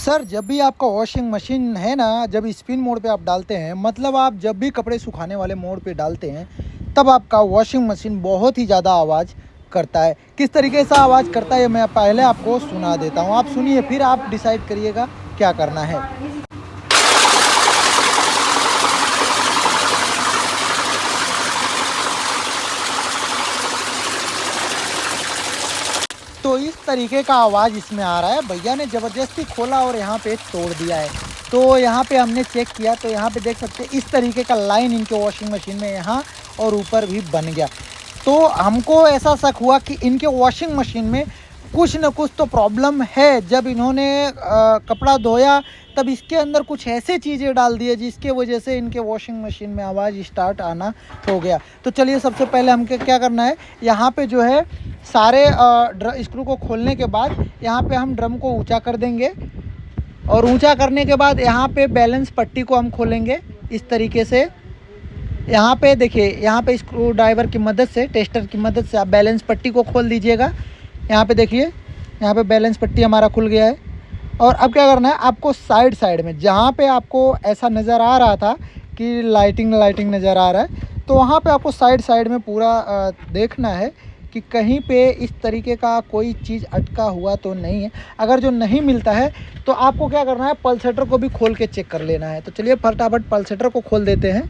Sir जब भी आपका वॉशिंग मशीन है ना, जब स्पिन मोड पे आप डालते हैं, मतलब आप जब भी कपड़े सुखाने वाले मोड पे डालते हैं, तब आपका वॉशिंग मशीन बहुत ही ज़्यादा आवाज़ करता है। किस तरीके से आवाज़ करता है मैं पहले आपको सुना देता हूँ, आप सुनिए, फिर आप डिसाइड करिएगा क्या करना है। तो इस तरीके का आवाज़ इसमें आ रहा है। भैया ने ज़बरदस्ती खोला और यहाँ पे तोड़ दिया है। तो यहाँ पे हमने चेक किया तो यहाँ पे देख सकते हैं इस तरीके का लाइन इनके वॉशिंग मशीन में यहाँ और ऊपर भी बन गया। तो हमको ऐसा शक हुआ कि इनके वॉशिंग मशीन में कुछ न कुछ तो प्रॉब्लम है। जब इन्होंने कपड़ा धोया तब इसके अंदर कुछ ऐसे चीज़ें डाल दिए जिसके वजह से इनके वॉशिंग मशीन में आवाज़ स्टार्ट आना हो गया। तो चलिए सबसे पहले हमको क्या करना है, यहाँ पे जो है सारे स्क्रू को खोलने के बाद यहाँ पे हम ड्रम को ऊंचा कर देंगे और ऊंचा करने के बाद यहाँ पे बैलेंस पट्टी को हम खोलेंगे इस तरीके से। यहाँ पे देखिए, यहाँ पे स्क्रू ड्राइवर की मदद से, टेस्टर की मदद से आप बैलेंस पट्टी को खोल दीजिएगा। यहाँ पे देखिए, यहाँ पे बैलेंस पट्टी हमारा खुल गया है। और अब क्या करना है, आपको साइड साइड में जहाँ पे आपको ऐसा नज़र आ रहा था कि लाइटिंग नज़र आ रहा है, तो वहाँ पे आपको साइड साइड में पूरा देखना है कि कहीं पे इस तरीके का कोई चीज़ अटका हुआ तो नहीं है। अगर जो नहीं मिलता है तो आपको क्या करना है, पल्सेटर को भी खोल के चेक कर लेना है। तो चलिए फटाफट पल्सेटर को खोल देते हैं।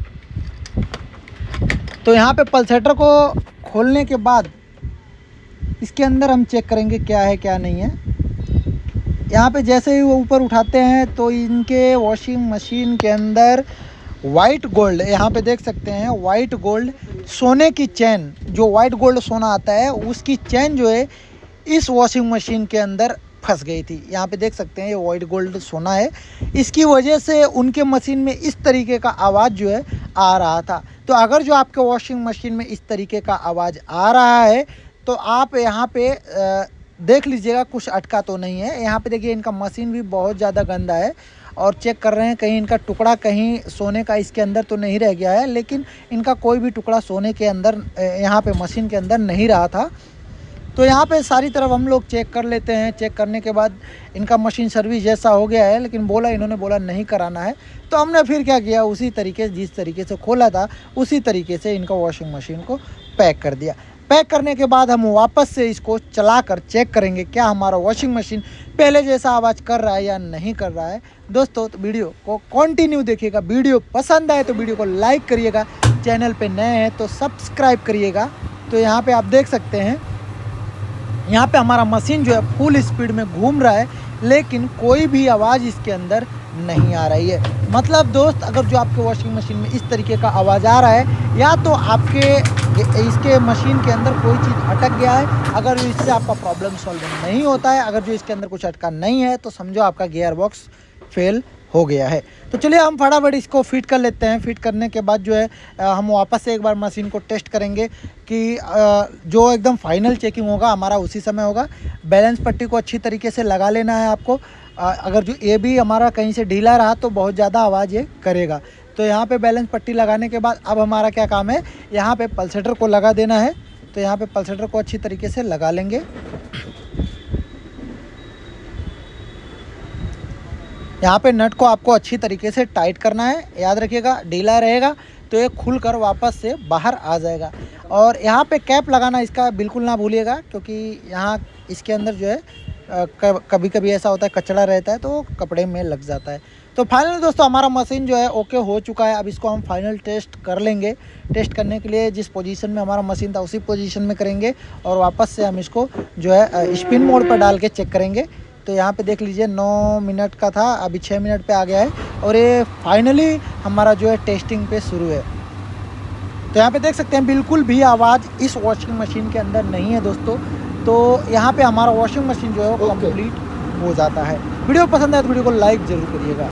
तो यहाँ पे पल्सेटर को खोलने के बाद इसके अंदर हम चेक करेंगे क्या है क्या नहीं है। यहाँ पे जैसे ही वो ऊपर उठाते हैं तो इनके वॉशिंग मशीन के अंदर वाइट गोल्ड, यहाँ पे देख सकते हैं वाइट गोल्ड सोने की चैन, जो वाइट गोल्ड सोना आता है उसकी चैन जो है इस वॉशिंग मशीन के अंदर फंस गई थी। यहाँ पे देख सकते हैं ये वाइट गोल्ड सोना है, इसकी वजह से उनके मशीन में इस तरीके का आवाज़ जो है आ रहा था। तो अगर जो आपके वॉशिंग मशीन में इस तरीके का आवाज़ आ रहा है तो आप यहाँ पे देख लीजिएगा कुछ अटका तो नहीं है। यहाँ पे देखिए इनका मशीन भी बहुत ज़्यादा गंदा है और चेक कर रहे हैं कहीं इनका टुकड़ा कहीं सोने का इसके अंदर तो नहीं रह गया है, लेकिन इनका कोई भी टुकड़ा सोने के अंदर यहाँ पे मशीन के अंदर नहीं रहा था। तो यहाँ पे सारी तरफ हम लोग चेक कर लेते हैं। चेक करने के बाद इनका मशीन सर्विस जैसा हो गया है, लेकिन इन्होंने बोला नहीं कराना है। तो हमने फिर क्या किया, उसी तरीके से जिस तरीके से खोला था उसी तरीके से इनका वॉशिंग मशीन को पैक कर दिया। पैक करने के बाद हम वापस से इसको चलाकर चेक करेंगे क्या हमारा वॉशिंग मशीन पहले जैसा आवाज़ कर रहा है या नहीं कर रहा है। दोस्तों तो वीडियो को कंटिन्यू देखिएगा। वीडियो पसंद आए तो वीडियो को लाइक करिएगा, चैनल पे नए हैं तो सब्सक्राइब करिएगा। तो यहाँ पे आप देख सकते हैं, यहाँ पे हमारा मशीन जो है फुल स्पीड में घूम रहा है, लेकिन कोई भी आवाज़ इसके अंदर नहीं आ रही है। मतलब दोस्त, अगर जो आपके वॉशिंग मशीन में इस तरीके का आवाज़ आ रहा है, या तो आपके इसके मशीन के अंदर कोई चीज़ अटक गया है। अगर जो इससे आपका प्रॉब्लम सॉल्व नहीं होता है, अगर जो इसके अंदर कुछ अटका नहीं है, तो समझो आपका गियर बॉक्स फेल हो गया है। तो चलिए हम फटाफट इसको फिट कर लेते हैं। फिट करने के बाद जो है हम वापस से एक बार मशीन को टेस्ट करेंगे कि जो एकदम फाइनल चेकिंग होगा हमारा उसी समय होगा। बैलेंस पट्टी को अच्छी तरीके से लगा लेना है आपको। अगर जो ये भी हमारा कहीं से ढीला रहा तो बहुत ज़्यादा आवाज़ ये करेगा। तो यहाँ पे बैलेंस पट्टी लगाने के बाद अब हमारा क्या काम है, यहाँ पे पल्सेटर को लगा देना है। तो यहाँ पे पल्सेटर को अच्छी तरीके से लगा लेंगे। यहाँ पे नट को आपको अच्छी तरीके से टाइट करना है। याद रखिएगा, ढीला रहेगा तो ये खुलकर वापस से बाहर आ जाएगा। और यहाँ पे कैप लगाना इसका बिल्कुल ना भूलिएगा, क्योंकि यहाँ इसके अंदर जो है कभी कभी ऐसा होता है कचड़ा रहता है तो कपड़े में लग जाता है। तो फाइनल दोस्तों हमारा मशीन जो है ओके हो चुका है। अब इसको हम फाइनल टेस्ट कर लेंगे। टेस्ट करने के लिए जिस पोजीशन में हमारा मशीन था उसी पोजीशन में करेंगे और वापस से हम इसको जो है स्पिन मोड पर डाल के चेक करेंगे। तो यहाँ पे देख लीजिए 9 मिनट का था, अभी 6 मिनट पे आ गया है और ये फाइनली हमारा जो है टेस्टिंग पे शुरू है। तो यहाँ पे देख सकते हैं बिल्कुल भी आवाज़ इस वॉशिंग मशीन के अंदर नहीं है दोस्तों। तो यहाँ पे हमारा वॉशिंग मशीन जो है वो कंप्लीट हो जाता है। वीडियो पसंद आए तो वीडियो को लाइक ज़रूर करिएगा।